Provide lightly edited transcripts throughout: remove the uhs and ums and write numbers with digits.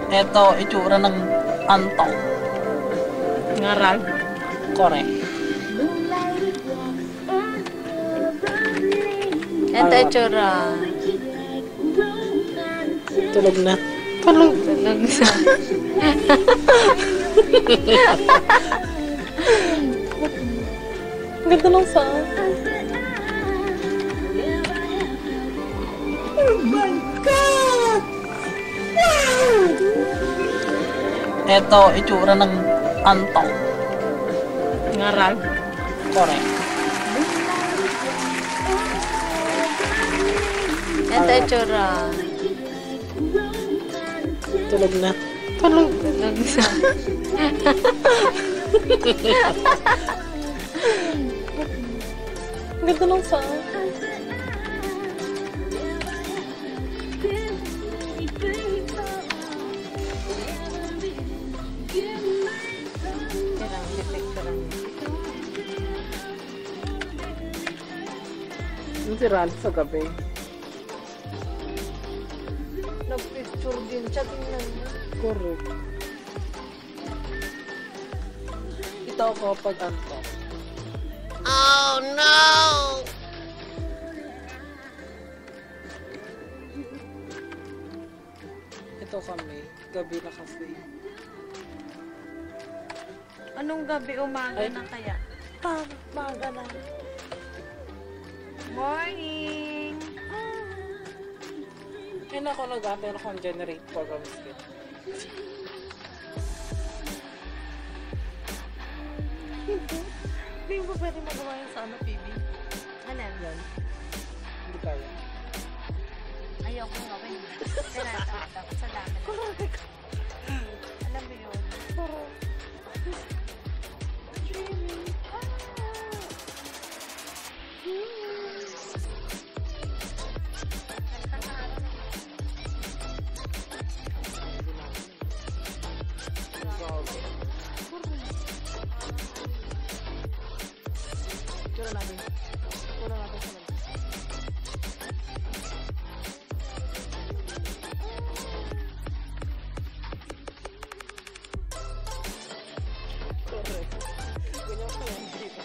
Ito, itsura ng antok. Ngaral. Correct. Ito itsura. Tulog na. Tulog. Tulog sa... Ang ganda ng sound. Oh my God! Wow! Ito, itsura ng antok. Ngaral. Correct. Ito itsura. Tulog na. Tulog. Tulog sa... Ang ganda ng sound. Yung si Ralph sa gabi. Nag-picture din siya. Tingnan mo. Correct. Ito ako pag antok. Oh no! Ito kami. Gabi na kasi. Anong gabi? Umaga Ay. na kaya? Maga na. Morning! Ayun ako nag-antay na akong generate programs kit. Hindi mo pwede magawa yung sa ano, PB? Ano yan? Hindi kaya. Ayaw ko gawin. Tinatawag sa dami. Alam mo yun? Tura natin. Tura natin sa labas. Correct. Ganyan ko yan dito.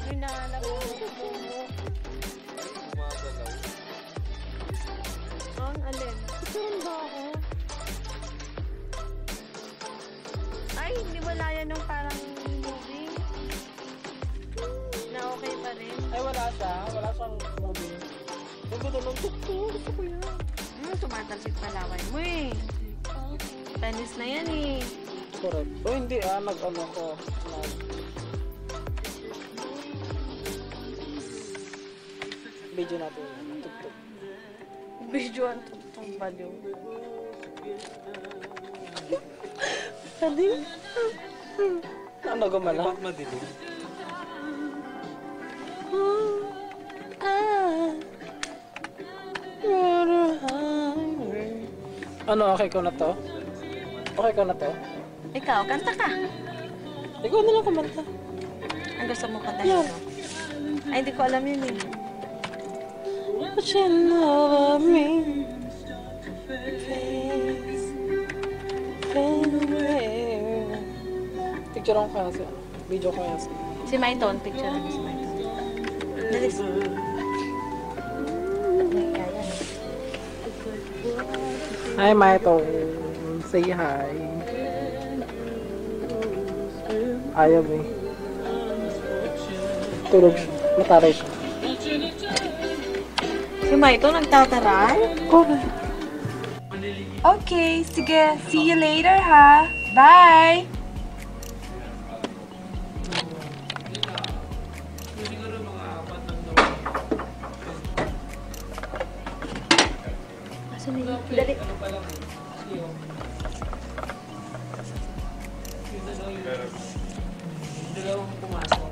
Yun na alam mo. Ang alin? Saan ba ako? Ay, hindi wala yan nung parang movie. Na okay pa rin. Ay, wala siya. Wala siyang moving. Ang ganda ng tuktok. Gusto ko yan. Tumatalsik palawan mo eh. Tennis na yan eh. Correct. O hindi nag-ano ko. Video natin yun. Tuktok. Video ang tutong baliw. Pwede? Ano gumala? Ba't madilim? Ano, okay ko na to? Okay ko na to? Ikaw, kanta ka. Ikaw na lang kumanta. Ang gusto mo kanta Yeah. nito? Ay, hindi ko alam yun eh. But you know me. Face. Picture ko kaya siya. Video ko kaya siya. Si Maiton, picture mo si Maiton. Dalis. Hi, Maito. Say hi. Ayaw eh. Tulog siya. Mataray siya. Si Maiton, nagtataray? Correct. Okay, sige. See you later, ha? Bye! Dali. Dalawang pumasok.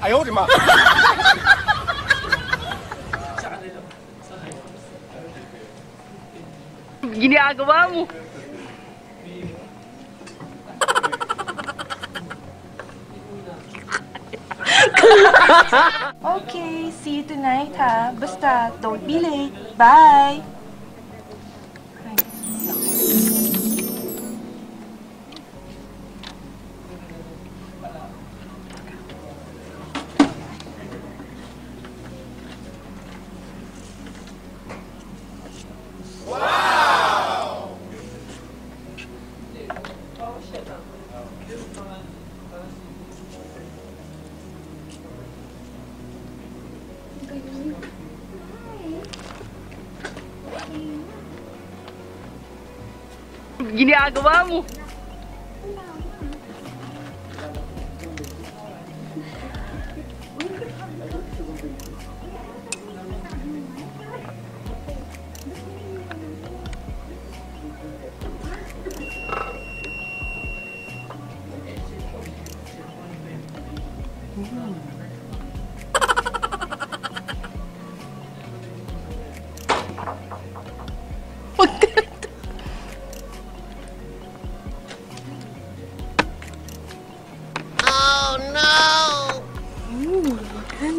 哎呦我的妈Ginagawa mo. Okay, see you tonight ha. Basta, don't be late. Bye! Ginagawa mo.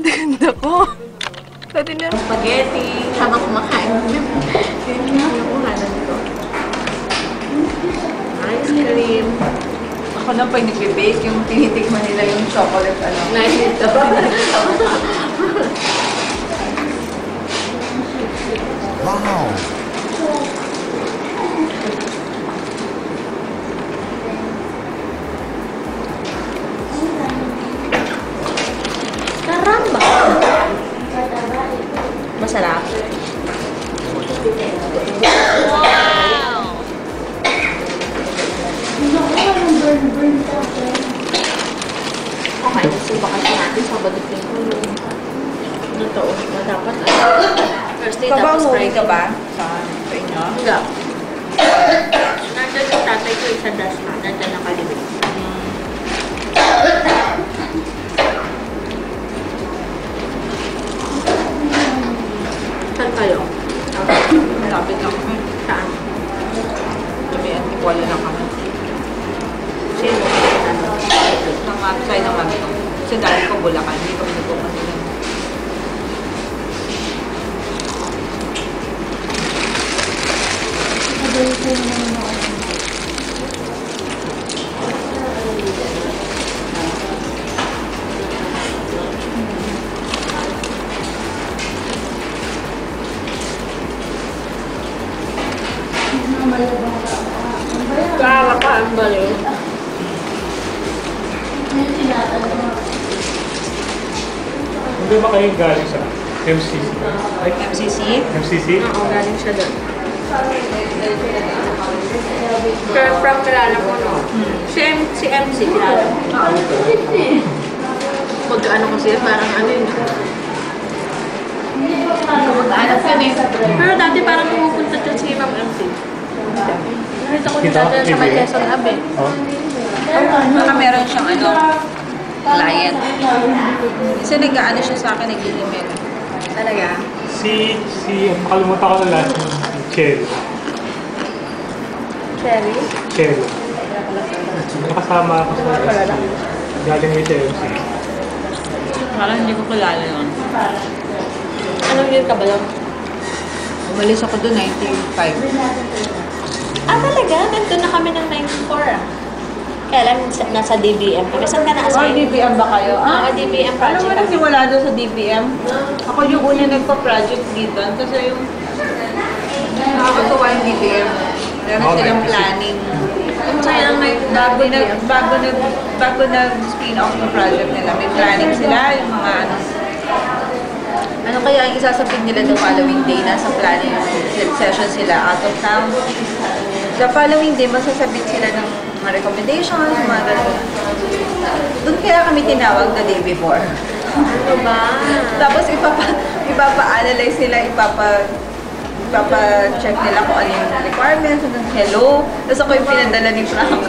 Ganda ko. Pwede na. Spaghetti. Habang kumakain. Yun yung kuhanan ko. Ice cream. Ako na pa yung nagbe-bake, yung tinitikman nila yung chocolate, ano. Nice ito. Wow Karamba! Masarap. Wow! Okay, nasuba kasi natin sa badipin ko. Totoo. Dapat first day tapos Kabanguwi Friday. ka ba sa inyo? Hindi. Nandun yung tatay ko sa dasma. Nandun nakalibig. Saan kayo? Malapit lang kami. Saan? Kami, Antipolo lang kami. Sino? Nang outside ng mami ko. Kasi dahil ko Bulacan, hindi kami nagpupunta lang. Kala ka ang baliw. Hindi ba kayo galing sa MCC? MCC? MCC? Oo, galing siya doon. Pero from kilala ko, no? Si MC, kilala mo. Magkaano kasi, parang ano yun. Kamag-anak kami. Pero dati parang pumupunta dyan si Ma'am MC. Nakita ko nila dyan sa may Quezon Hub eh. Oh. Baka meron siyang ano, client. Kasi nag-ano siya sa akin, nag-email. Talaga? Makalimutan ko na last name, Cherry. Cherry? Cherry. Nakasama ako sa galing with MC. Parang hindi ko kilala yun. Anong year ka ba doon? Umalis ako doon, 95. Ah, talaga? Nandun na kami ng 94 ah. Kailan nasa DBM kami? Saan ka na-assign? DBM ba kayo? Oo, DBM Alam project mo kami. nagsimula doon sa DBM? Ako yung una nagpa-project dito. Kasi yung nakakatuwa yung DBM. Meron Okay. silang planning. Kaya may Bago nag-spin off yung project nila, may planning sila, yung mga ano kaya ang isasabit nila the following day, nasa planning session sila out of town. The following day, masasabit sila ng mga recommendations, mga gano'n. Doon kaya kami tinawag the day before. Ano ba? Tapos ipapa-analyze sila, ipapa-check nila kung ano yung requirements, hello. Tapos ako yung pinadala ni Frank.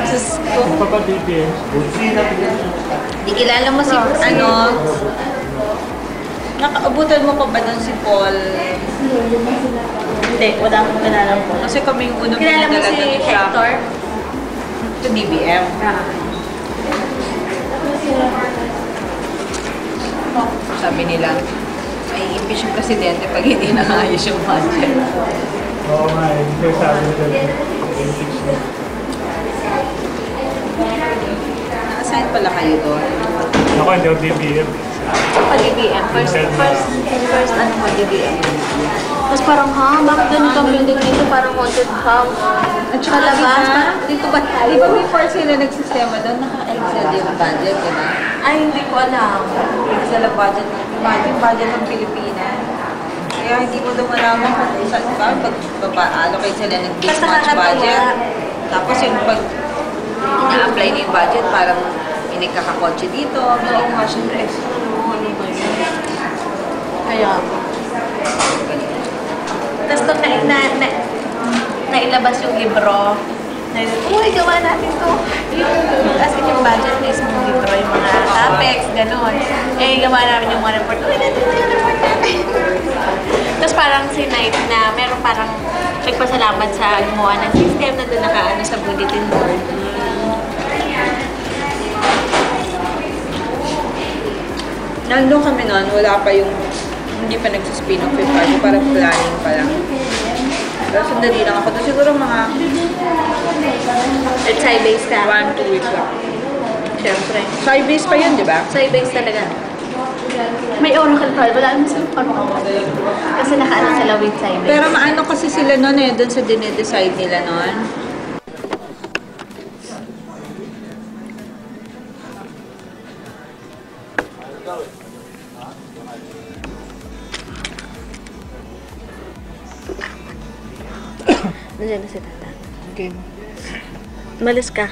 Diyos ko. Papa-DBM. Di kilala mo si, nakaabutan mo pa ba doon si Paul? Hindi, wala akong kilala po. Kasi kami yung unang Kilala mo pinadala si doon siya. Hector? To DBM. Sabi nila, may impeach yung presidente pag hindi naayos yung budget. Oo nga eh. Kasi sabi nila. Na-assign pala kayo doon. Ako hindi ako DBM. Pa DBM. First ano pa DBM. Tapos parang, bakit ganun kang building dito? Parang haunted house. At saka labas, dito ba tayo? Di ba before sila nagsistema doon, naka-excel yung budget, di ba? Ay, hindi ko alam. Excel ang budget ng budget ng Pilipinas. Kaya hindi mo doon malaman kung saan ba, allocate sila ng this Basta much nakakatuwa. budget. Tapos yung pag na-apply na yung budget, parang may nagkakakotse dito, may much stress. Kaya, tapos nung nailabas yung libro, uy, gawa natin to. As in yung budget list ng libro, yung mga capex, gano'n. Eh, gawa namin yung mga report. Uy, natin na yung report natin. Tapos parang si Knight na meron parang nagpasalamat sa gumawa ng system na doon nakaano sa bulletin board. Nandun kami noon, wala pa yung, hindi pa nagsispin off yung party, parang planning pa lang. Pero sandali lang ako. Siguro mga At side-base ka. 1-2 weeks lang. Siyempre. Side-base pa yun, di ba? Side-base talaga. May oracle card. Wala naman sa oracle. Kasi nakaano sila with side-base. Pero maano kasi sila noon eh, doon sa dinedecide nila noon. Nandiyan na si Tata. Okay. Malis ka.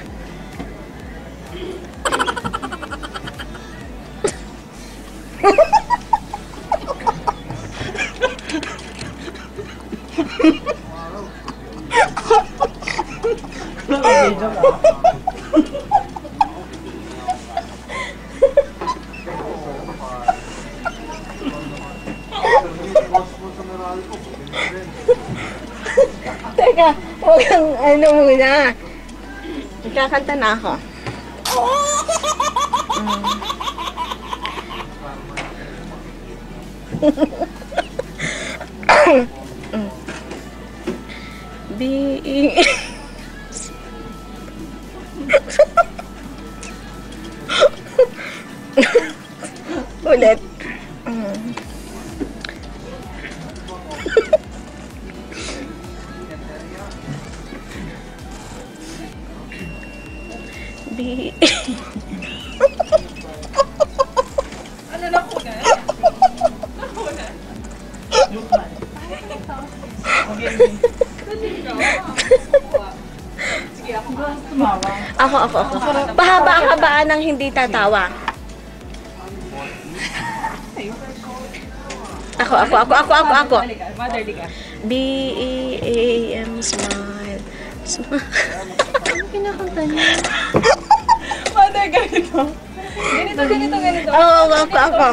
Teka, huwag kang ano muna. Magkakanta na ako. Being... Ulit. Be... Ako. Pahaba-habaan ng hindi tatawa. Ako. B-E-A-M, smile. Smile. Ano kinakanta niya? Mother, ganito. Ganito. Ako.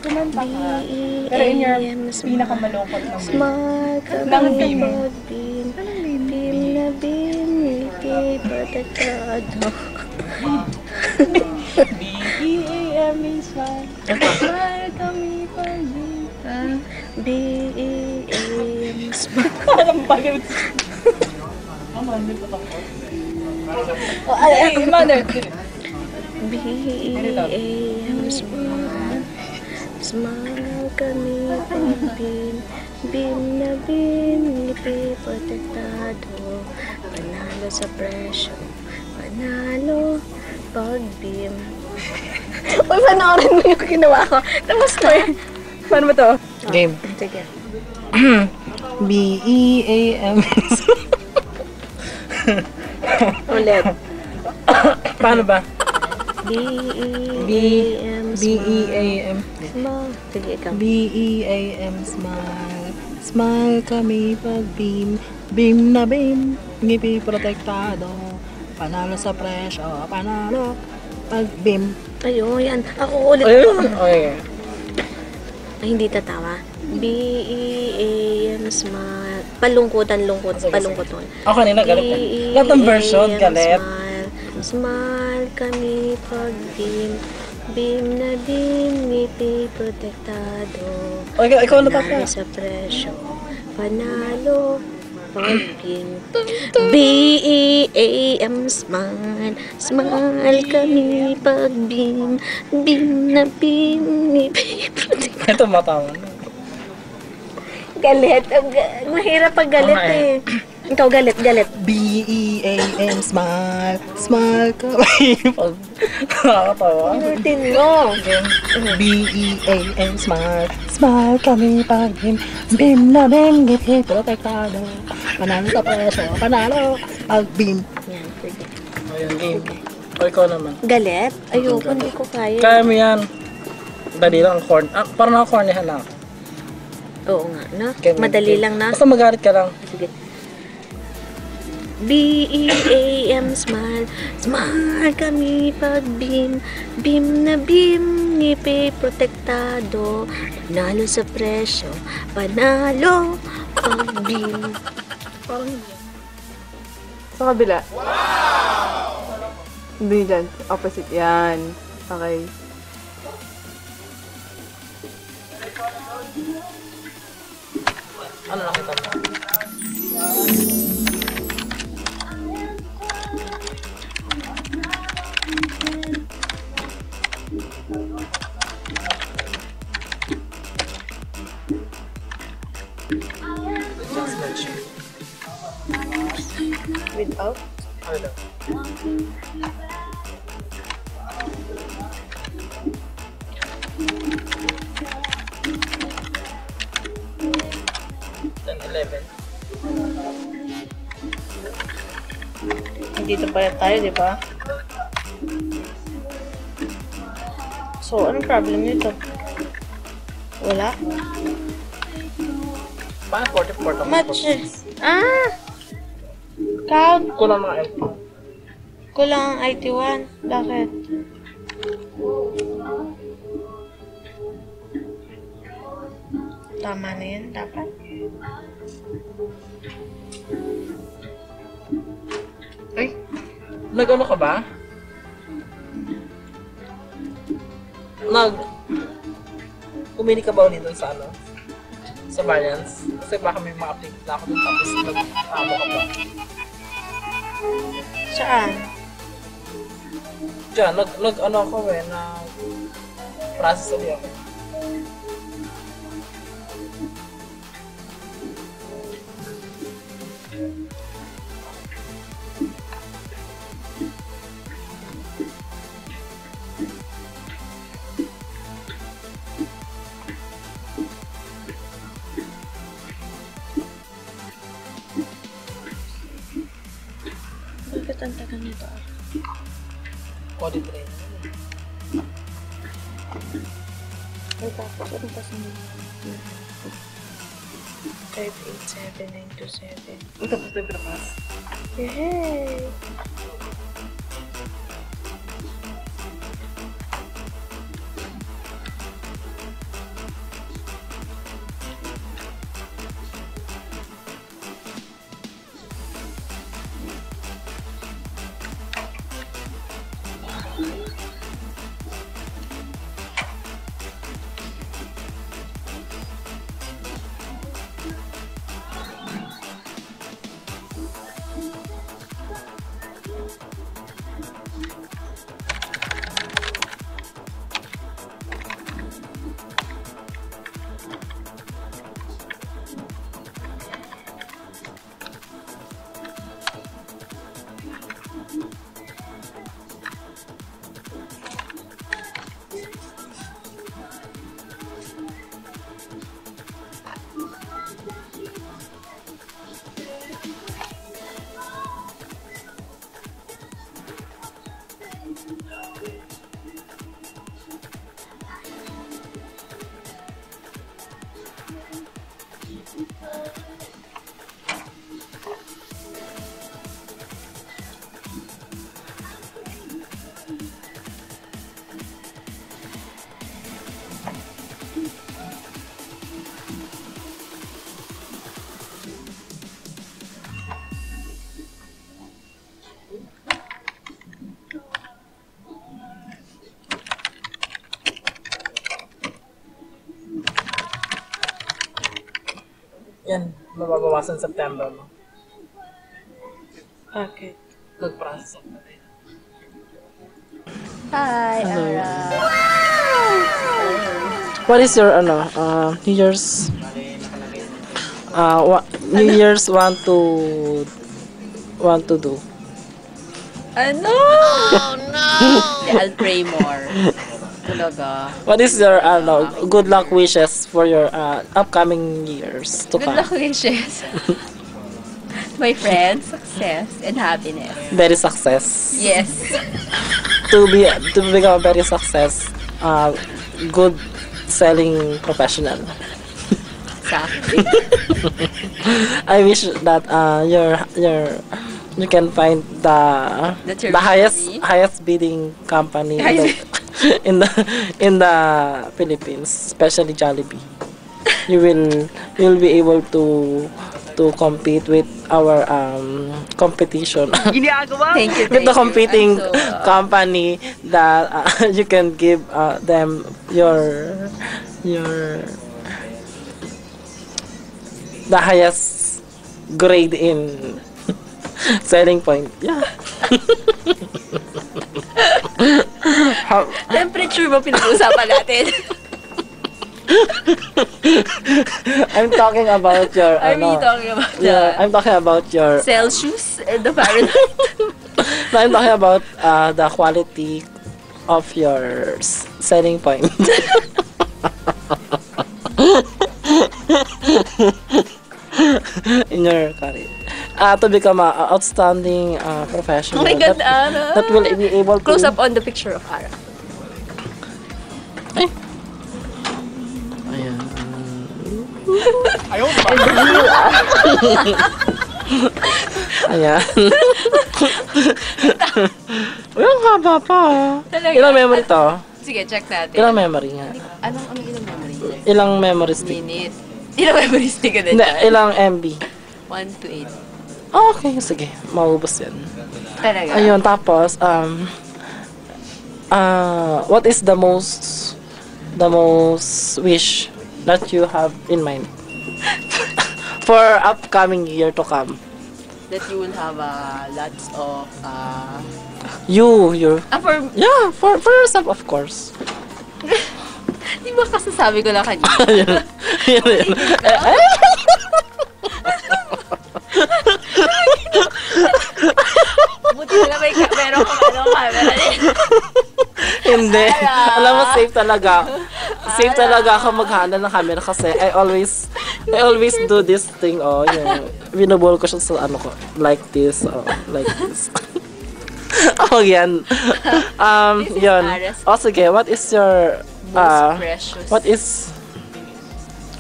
Pero in your B-E-A-M, smile. pinakamalungkot na Smile Ng kami beam. pag-beam. Beam na beam, ngiti patatado. B-E-A-M is fine. Smile kami pag-beam. B-E-A-M, smile. Parang baliw. Ay, mother. B-E-A-M, smile. Smile kami pag-beam. Beam na beam, ngiti patatado. Panalo sa presyo. Panalo pag-beam. Uy, panoorin mo yung ginawa ko. Tapos na. Paano ba to? Game. Sige. B-E-A-M. Ulit. Paano ba? B-E-A-M, B-E-A-M. smile. Sige, ikaw. B-E-A-M, smile. Smile kami pag beam. Beam na beam. Ngipi protektado. Panalo sa presyo, panalo. Pag BIM. Ayun, yan. Ako ulit Ayun. ko. Okay. Ay, hindi tatawa. B-E-A-M, smile. Palungkutan, palungkutan. Ako kanina galit ka. Lahat ng version, galit. Smile, smile kami pag beam. Beam na beam, ngiti protektado. Okay, ikaw na Panalo sa presyo. Panalo pag beam. B-E-A-M, smile. Smile kami pag beam. Beam na beam, ngiti protektado. Ito matawa na. Galit. Mahirap pag galit Okay. Ikaw galit. B-E-A-M, smile. Smile ka. Pag nakakatawa. Ulitin mo. B-E-A-M, smile. Smile kami pag BIM. BIM na BIM, ngiti protektado. Panalo sa presyo, panalo pag BIM. Yan, pwede. Ayun, game. O ikaw naman. Galit? Ayoko, hindi ko kaya. Kaya mo yan. Dali lang, corn. Parang naka-cornihan lang. Oo nga, no? Kaya Madali lang na. Basta magalit ka lang. Sige. B-E-A-M, smile. Smile kami pag beam. Beam na beam, ngipi protektado. Panalo sa presyo. Panalo pag beam. Sa kabila. Hindi dyan. Opposite. Yan. Okay. Ano nakita mo? Without? Ano daw? Dito pa tayo, di ba? So, anong problem nito? Wala? Paano 44 tapos Match eh. Count. kulang mga 8. Kulang ang IT1. Bakit? Tama na yan, dapat. Ay, nag-ano ka ba? Kumili ka ba ulit dun sa ano? Sa variance? Kasi baka may mga update na ako dun tapos nag-amo ka ba? Saan? Diyan, nag-ano ako process ulit ako. Bakit ang tagal nito? Audit training. Ay, tapos ano pa sa mga? 587-927. Ito po tayo pinapas. Yay! Yan, mababawasan September mo. Okay. Mag-process. Hi, Ara. What is your New Year's New Year's want to do? Ano? I'll pray more. Talaga. What is your good luck wishes for your upcoming years to Good come? luck wishes. My friends, success, and happiness. Very success. Yes. To become a very success, good selling professional. Exactly. I wish that you can find the highest bidding company in the Philippines, especially Jollibee. You'll be able to compete with our competition. Thank you. With the competing company that you can give them the highest grade in selling point. Yeah. Temperature ba pinag-uusapan natin? I'm talking about your Are we talking about I'm talking about your Celsius and the Fahrenheit? no, I'm talking about the quality of your selling point. In your career. To become an outstanding professional. Oh my God, Ara. That will be able to Close up on the picture of Ara. Ayan. Ayan. Uy, ang haba pa. Talaga? Ilang memory to? Sige, check natin. Ilang memory nga? Anong ilang memory? Ilang memory stick? Minute. Ilang memory stick ka din? Hindi, ilang MB? 1 to 8. Okay, sige. Maubos yan. Talaga? Ayun, tapos, what is the most wish that you have in mind for upcoming year to come? That you will have lots of You're for for yourself, of course. di ba kasasabi ko lang kanina? Yun. Buti na lang meron kang camera din. Hindi. Alam mo, safe talaga. Safe talaga ako mag-handle ng camera kasi I always do this thing, yung binubol ko siya sa ko, like this, like this. Yan. Yun. Sige, what is your, Most precious what is,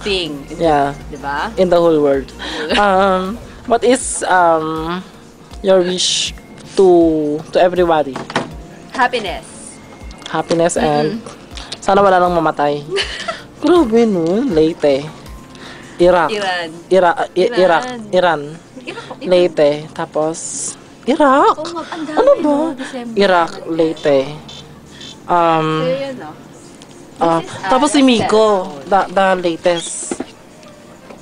thing. yeah, Diba? in the whole world. What is, your wish to everybody? Happiness. Happiness and sana wala nang mamatay. Grabe no, Leyte. Iraq. Iran. Leyte. Tapos Iraq. Ano ba? Iraq, Leyte. Yan, no? Tapos si Miko. The latest.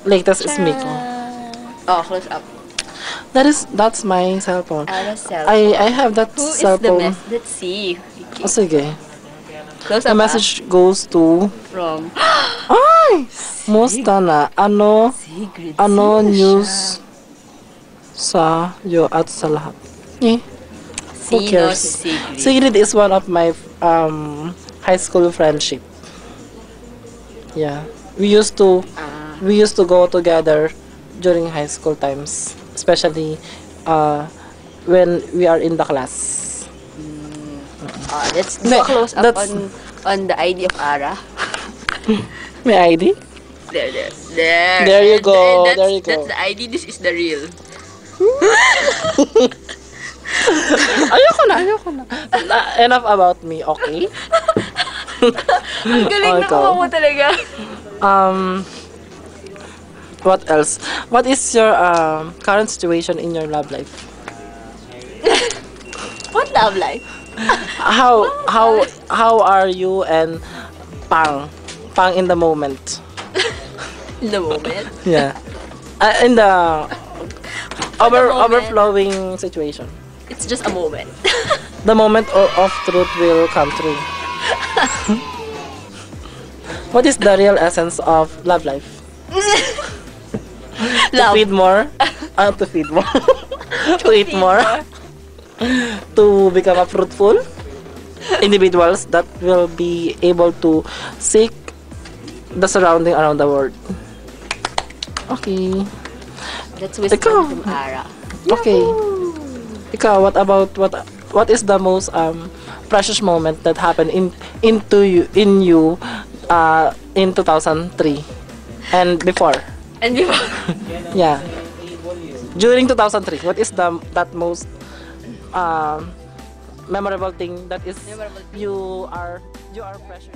Latest is Miko. Oh, close up. That's my cellphone. Ara's cell. I have that Who is the cellphone. best? Let's see. Sige. Close The up. message goes to From Ay! Musta na? Sigrid. Ano news sa iyo at sa lahat? Who Sino cares? si Sigrid? Sigrid is one of my high school friendship. Yeah. We used to go together during high school times, especially when we are in the class. Let's do a close up on the ID of Ara. May ID? There. There you go. That's, There you go. That's the ID. This is the real. Ayoko na. Enough about me, okay? Ang galing na Ikaw. kuha mo talaga. What else? What is your current situation in your love life? What love life? How are you and Pang in the moment? In the moment. Yeah. In the moment. overflowing situation. It's just a moment. The moment of truth will come true. What is the real essence of love life? To Love. feed more? To feed more. To eat more? To become a fruitful individuals that will be able to seek the surrounding around the world. Okay. That's wisdom Ikaw. from Ara. Okay. Ikaw, what is the most precious moment that happened in you in 2003 and before? And before, Yeah. During 2003, what is that most memorable thing that is you are precious?